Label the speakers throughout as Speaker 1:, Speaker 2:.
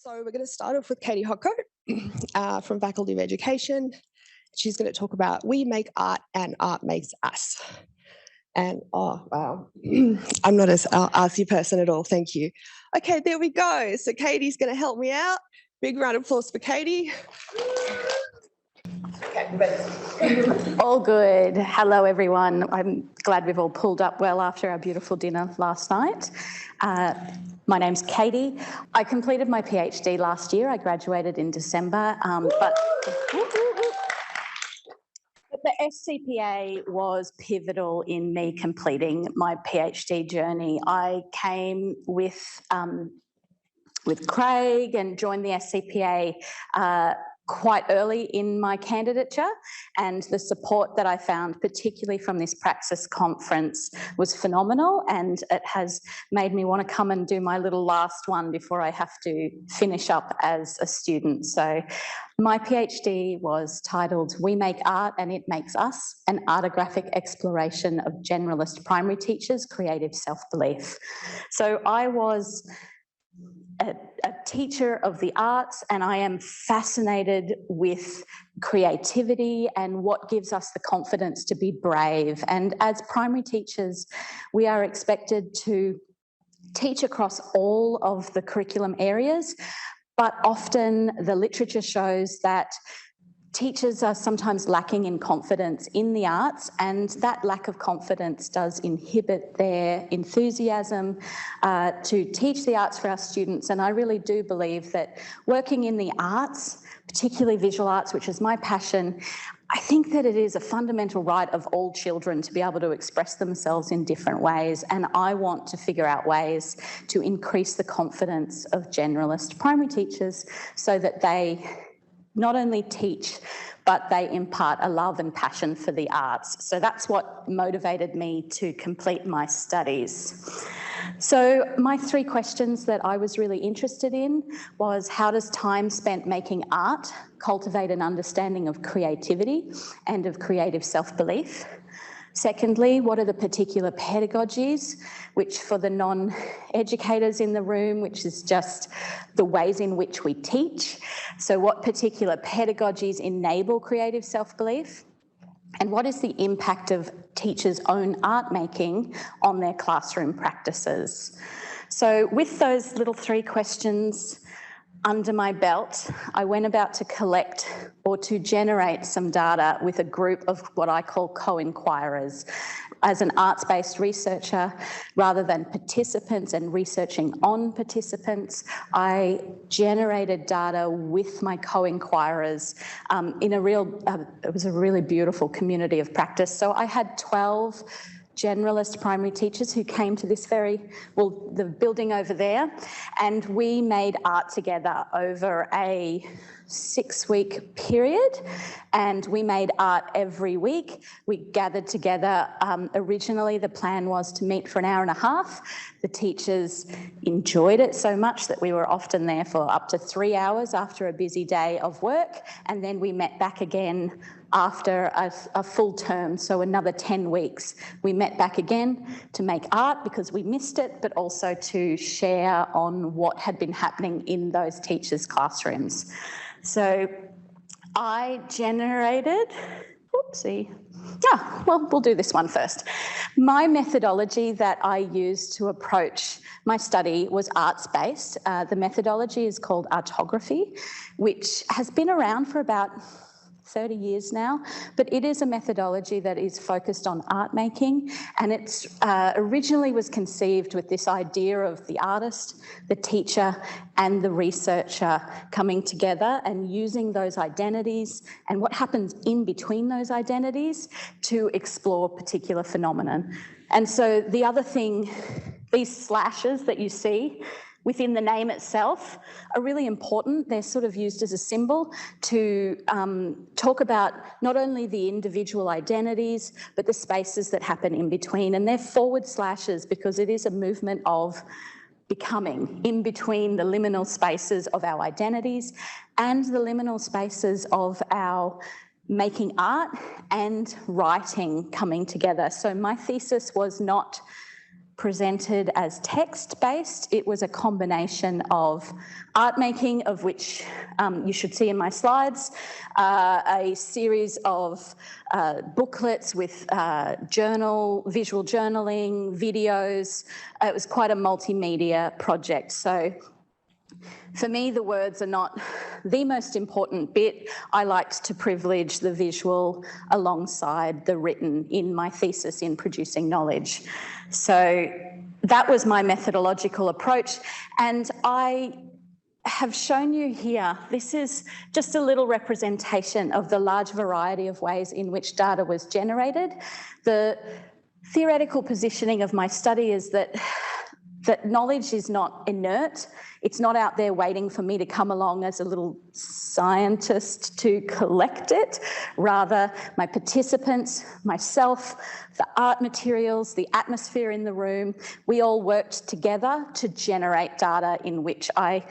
Speaker 1: So we're going to start off with Katie Hotko from Faculty of Education. She's going to talk about we make art and art makes us. And oh, wow, I'm not an artsy person at all, thank you. Okay, there we go. So Katie's going to help me out. Big round of applause for Katie. Okay, ready.
Speaker 2: All good. Hello, everyone. I'm glad we've all pulled up well after our beautiful dinner last night. My name's Katie. I completed my PhD last year. I graduated in December, but the SCPA was pivotal in me completing my PhD journey. I came with Craig and joined the SCPA quite early in my candidature, and the support that I found, particularly from this Praxis conference, was phenomenal, and it has made me want to come and do my little last one before I have to finish up as a student. So my PhD was titled We Make Art and It Makes Us, an artographic exploration of generalist primary teachers' creative self-belief. So I was a teacher of the arts, and I am fascinated with creativity and what gives us the confidence to be brave. And as primary teachers, we are expected to teach across all of the curriculum areas, but often the literature shows that teachers are sometimes lacking in confidence in the arts, and that lack of confidence does inhibit their enthusiasm to teach the arts for our students. And I really do believe that working in the arts, particularly visual arts, which is my passion, I think that it is a fundamental right of all children to be able to express themselves in different ways, and I want to figure out ways to increase the confidence of generalist primary teachers so that they not only teach, but they impart a love and passion for the arts. So that's what motivated me to complete my studies. So my three questions that I was really interested in was, how does time spent making art cultivate an understanding of creativity and of creative self-belief? Secondly, what are the particular pedagogies, which for the non-educators in the room, which is just the ways in which we teach. So what particular pedagogies enable creative self-belief? And what is the impact of teachers' own art making on their classroom practices? So with those little three questions under my belt, I went about to collect or to generate some data with a group of what I call co-inquirers. As an arts-based researcher, rather than participants and researching on participants, I generated data with my co-inquirers in a it was a really beautiful community of practice. So I had 12 generalist primary teachers who came to this the building over there, and we made art together over a 6-week period, and we made art every week. We gathered together. Originally, the plan was to meet for an hour and a half. The teachers enjoyed it so much that we were often there for up to 3 hours after a busy day of work, and then we met back again after a full term, so another 10 weeks. We met back again to make art because we missed it, but also to share on what had been happening in those teachers' classrooms. So I generated, we'll do this one first. My methodology that I used to approach my study was arts-based. The methodology is called artography, which has been around for about 30 years now, but it is a methodology that is focused on art making, and it originally was conceived with this idea of the artist, the teacher, and the researcher coming together and using those identities and what happens in between those identities to explore particular phenomenon. And so the other thing, these slashes that you see within the name itself are really important. They're sort of used as a symbol to talk about not only the individual identities, but the spaces that happen in between. And they're forward slashes because it is a movement of becoming in between the liminal spaces of our identities and the liminal spaces of our making art and writing coming together. So my thesis was not presented as text-based. It was a combination of art making, of which you should see in my slides, a series of booklets with visual journaling, videos. It was quite a multimedia project. So for me, the words are not the most important bit. I liked to privilege the visual alongside the written in my thesis in producing knowledge. So that was my methodological approach. And I have shown you here, this is just a little representation of the large variety of ways in which data was generated. The theoretical positioning of my study is that knowledge is not inert. It's not out there waiting for me to come along as a little scientist to collect it. Rather, my participants, myself, the art materials, the atmosphere in the room, we all worked together to generate data in which I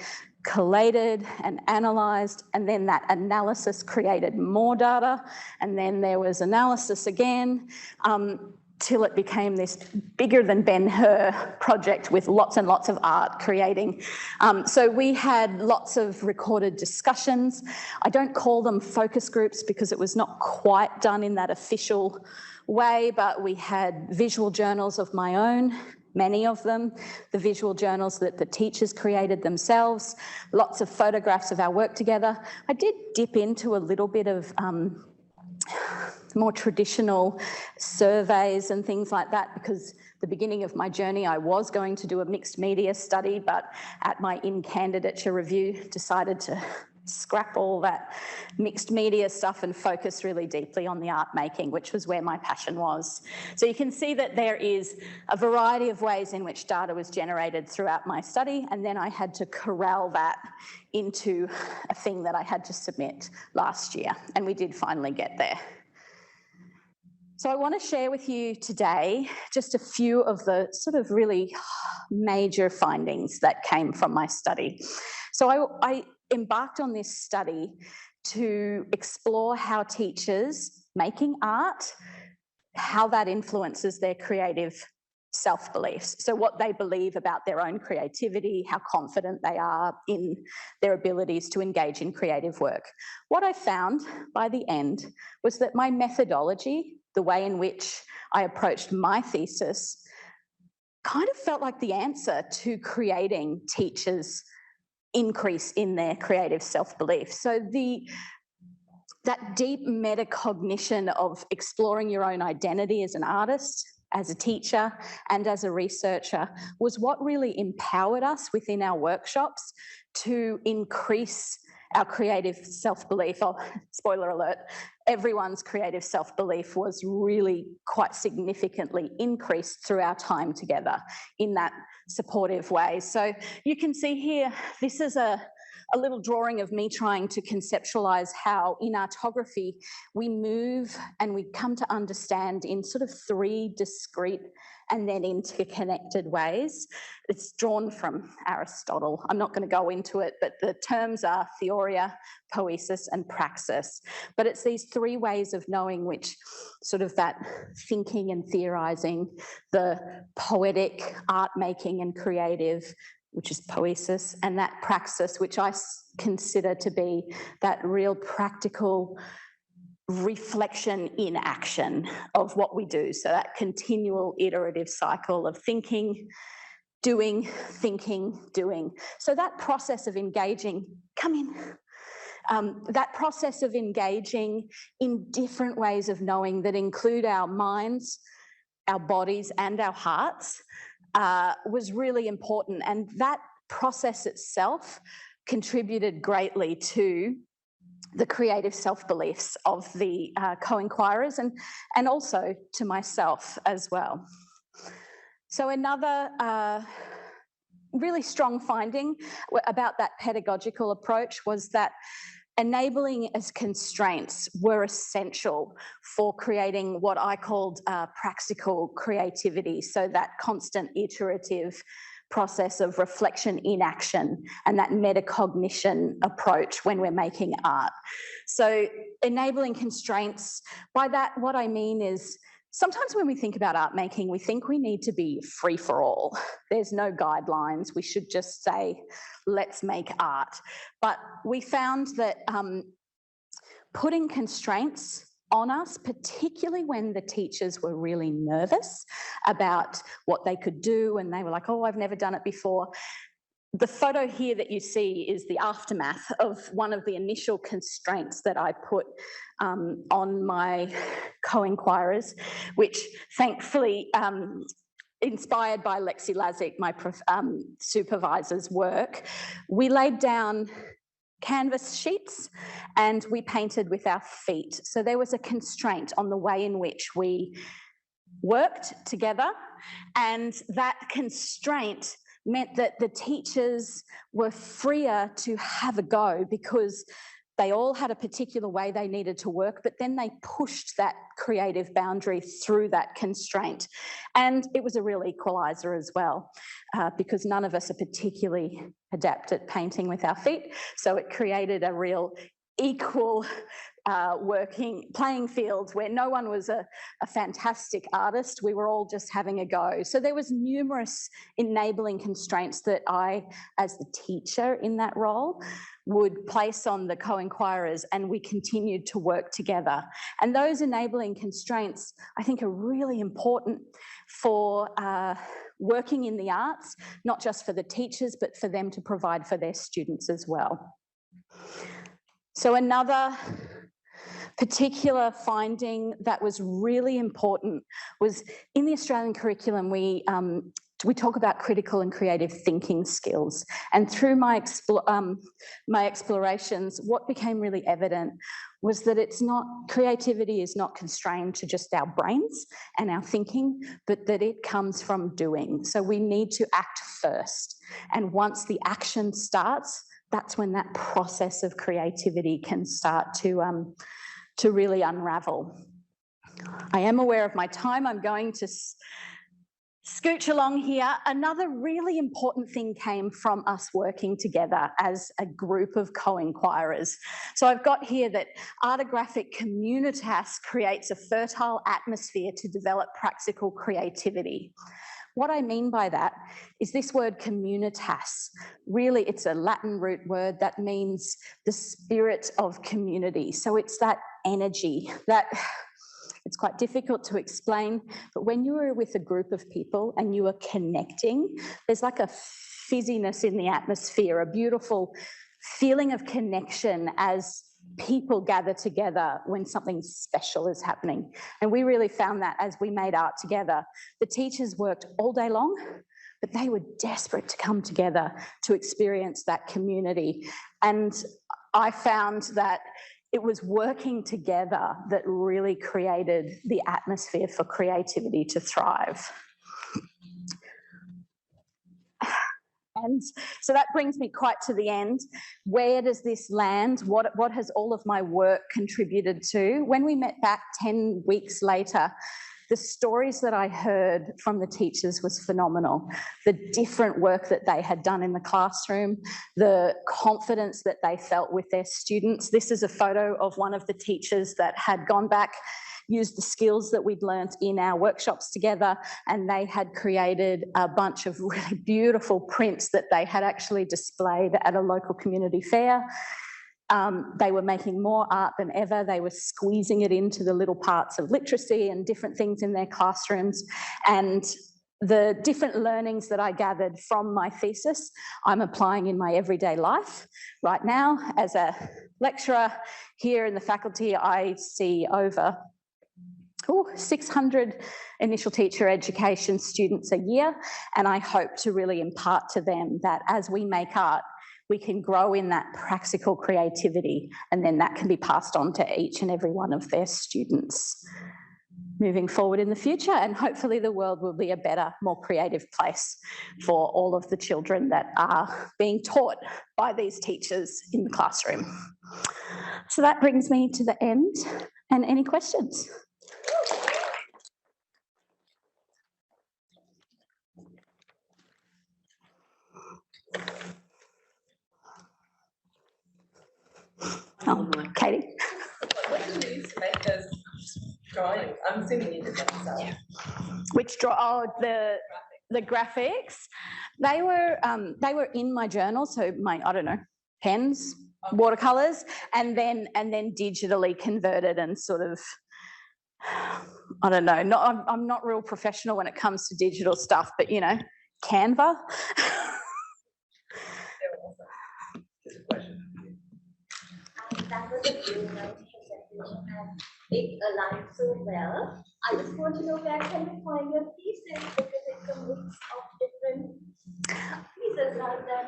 Speaker 2: collated and analysed, and then that analysis created more data, and then there was analysis again, till it became this bigger than Ben-Hur project with lots and lots of art creating. So we had lots of recorded discussions. I don't call them focus groups because it was not quite done in that official way, but we had visual journals of my own, many of them, the visual journals that the teachers created themselves, lots of photographs of our work together. I did dip into a little bit of more traditional surveys and things like that, because the beginning of my journey I was going to do a mixed media study, but at my in-candidature review decided to scrap all that mixed media stuff and focus really deeply on the art making, which was where my passion was. So you can see that there is a variety of ways in which data was generated throughout my study, and then I had to corral that into a thing that I had to submit last year, and we did finally get there. So I want to share with you today just a few of the sort of really major findings that came from my study. So I embarked on this study to explore how teachers making art, how that influences their creative self-beliefs. So what they believe about their own creativity, how confident they are in their abilities to engage in creative work. What I found by the end was that my methodology, the way in which I approached my thesis, kind of felt like the answer to creating teachers' increase in their creative self-belief. So that deep metacognition of exploring your own identity as an artist, as a teacher, and as a researcher was what really empowered us within our workshops to increase our creative self-belief. Oh, spoiler alert, everyone's creative self-belief was really quite significantly increased through our time together in that supportive way. So you can see here, this is a little drawing of me trying to conceptualize how in artography we move and we come to understand in sort of three discrete and then interconnected ways. It's drawn from Aristotle. I'm not going to go into it, but the terms are theoria, poesis, and praxis. But it's these three ways of knowing which sort of that thinking and theorizing, the poetic, art making and creative, which is poesis, and that praxis, which I consider to be that real practical reflection in action of what we do. So that continual iterative cycle of thinking, doing, thinking, doing. So that process of engaging, come in, that process of engaging in different ways of knowing that include our minds, our bodies, and our hearts was really important. And that process itself contributed greatly to the creative self-beliefs of the co-inquirers and also to myself as well. So another really strong finding about that pedagogical approach was that enabling as constraints were essential for creating what I called practical creativity, so that constant iterative process of reflection in action and that metacognition approach when we're making art. So enabling constraints, by that what I mean is Sometimes when we think about art making, we think we need to be free for all. There's no guidelines. We should just say, let's make art. But we found that putting constraints on us, particularly when the teachers were really nervous about what they could do and they were like, oh, I've never done it before. The photo here that you see is the aftermath of one of the initial constraints that I put on my co-inquirers, which thankfully, inspired by Lexi Lazic, my supervisor's work, we laid down canvas sheets and we painted with our feet. So there was a constraint on the way in which we worked together, and that constraint meant that the teachers were freer to have a go because they all had a particular way they needed to work, but then they pushed that creative boundary through that constraint. And it was a real equaliser as well, because none of us are particularly adept at painting with our feet. So it created a real equal playing field where no one was a fantastic artist. We were all just having a go. So there was numerous enabling constraints that I, as the teacher in that role, would place on the co-inquirers, and we continued to work together. And those enabling constraints, I think, are really important for working in the arts, not just for the teachers, but for them to provide for their students as well. So another particular finding that was really important was in the Australian curriculum, we talk about critical and creative thinking skills. And through my explorations, what became really evident was that creativity is not constrained to just our brains and our thinking, but that it comes from doing. So we need to act first. And once the action starts, that's when that process of creativity can start to really unravel. I am aware of my time. I'm going to scooch along here. Another really important thing came from us working together as a group of co-inquirers. So I've got here that Artographic Communitas creates a fertile atmosphere to develop practical creativity. What I mean by that is this word communitas. Really, it's a Latin root word that means the spirit of community. So it's that energy that it's quite difficult to explain, but when you are with a group of people and you are connecting, there's like a fizziness in the atmosphere, a beautiful feeling of connection as people gather together when something special is happening. And we really found that as we made art together. The teachers worked all day long, but they were desperate to come together to experience that community. And I found that it was working together that really created the atmosphere for creativity to thrive. And so that brings me quite to the end. Where does this land? What has all of my work contributed to? When we met back 10 weeks later, the stories that I heard from the teachers was phenomenal. The different work that they had done in the classroom, the confidence that they felt with their students. This is a photo of one of the teachers that had gone back, used the skills that we'd learnt in our workshops together, and they had created a bunch of really beautiful prints that they had actually displayed at a local community fair. They were making more art than ever. They were squeezing it into the little parts of literacy and different things in their classrooms. And the different learnings that I gathered from my thesis, I'm applying in my everyday life. Right now, as a lecturer here in the faculty, I see over 600 initial teacher education students a year, and I hope to really impart to them that as we make art, we can grow in that practical creativity, and then that can be passed on to each and every one of their students moving forward in the future, and hopefully the world will be a better, more creative place for all of the children that are being taught by these teachers in the classroom. So that brings me to the end, and any questions? Oh, Katie.
Speaker 3: What do you use to make those drawings? I'm assuming you did that yourself.
Speaker 1: Yeah.
Speaker 2: Which the graphics, they were in my journal, so my, I don't know, pens, watercolors, and then digitally converted and sort of, I don't know, I'm not real professional when it comes to digital stuff, but you know, Canva.
Speaker 4: That was a brilliant presentation and it aligned so well. I just want to know where can you find your thesis, because it's a mix of different pieces rather than.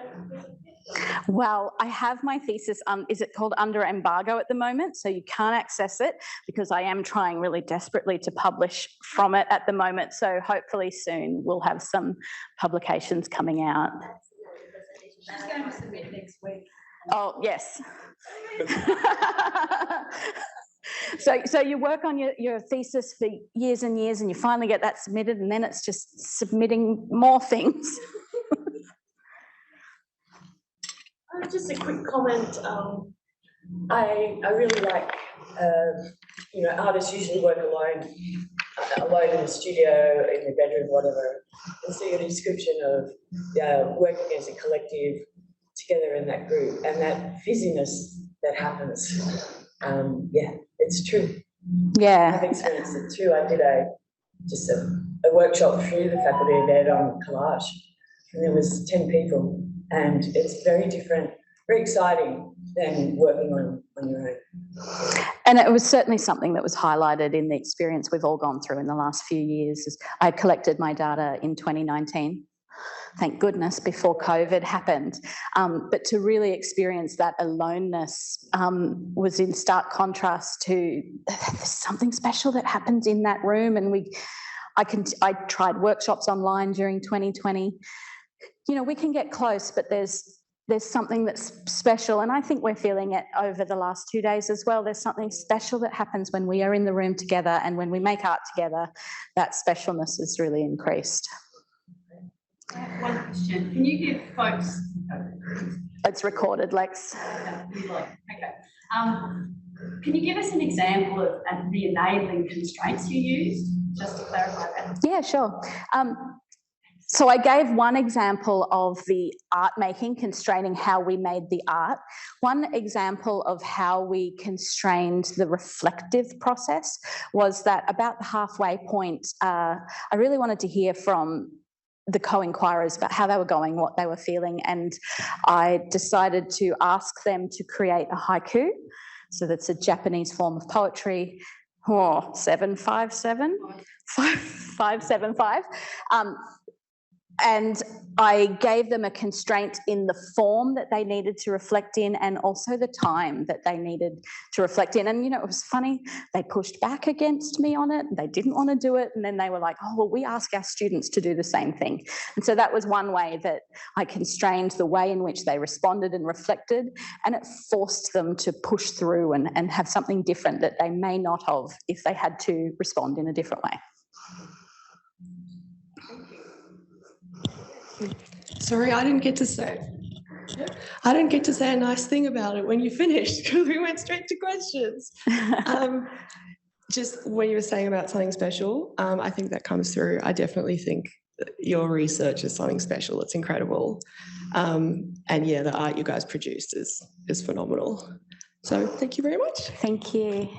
Speaker 2: Well, I have my thesis, is it called under embargo at the moment? So you can't access it because I am trying really desperately to publish from it at the moment. So hopefully soon we'll have some publications coming out.
Speaker 3: She's going to submit next week.
Speaker 2: Oh, yes. So you work on your thesis for years and years and you finally get that submitted and then it's just submitting more things.
Speaker 5: Just a quick comment. I really like, you know, artists usually work alone in the studio, in the bedroom, whatever. And so your description of working as a collective together in that group and that fizziness that happens, yeah, it's true.
Speaker 2: Yeah.
Speaker 5: I've experienced it too. I did a workshop through the Faculty of Ed on collage, and there was 10 people. And it's very different, very exciting than working on your own.
Speaker 2: And it was certainly something that was highlighted in the experience we've all gone through in the last few years. I collected my data in 2019, thank goodness, before COVID happened. But to really experience that aloneness was in stark contrast to there's something special that happens in that room. And I tried workshops online during 2020. You know, we can get close, but there's something that's special. And I think we're feeling it over the last 2 days as well. There's something special that happens when we are in the room together, and when we make art together, that specialness is really increased.
Speaker 3: I have one question. Can you give folks...
Speaker 2: It's recorded, Lex.
Speaker 3: Okay. Can you give us an example of the enabling constraints you used, just to clarify that?
Speaker 2: Yeah, sure. So I gave one example of the art making constraining how we made the art. One example of how we constrained the reflective process was that about the halfway point, I really wanted to hear from the co-inquirers about how they were going, what they were feeling, and I decided to ask them to create a haiku. So that's a Japanese form of poetry. 757 575. And I gave them a constraint in the form that they needed to reflect in and also the time that they needed to reflect in. And, you know, it was funny. They pushed back against me on it. They didn't want to do it. And then they were like, oh, well, we ask our students to do the same thing. And so that was one way that I constrained the way in which they responded and reflected. And it forced them to push through and have something different that they may not have if they had to respond in a different way.
Speaker 1: Sorry, I didn't get to say a nice thing about it when you finished because we went straight to questions. Just when you were saying about something special, I think that comes through. I definitely think that your research is something special. It's incredible. And yeah, the art you guys produced is phenomenal. So thank you very much.
Speaker 2: Thank you.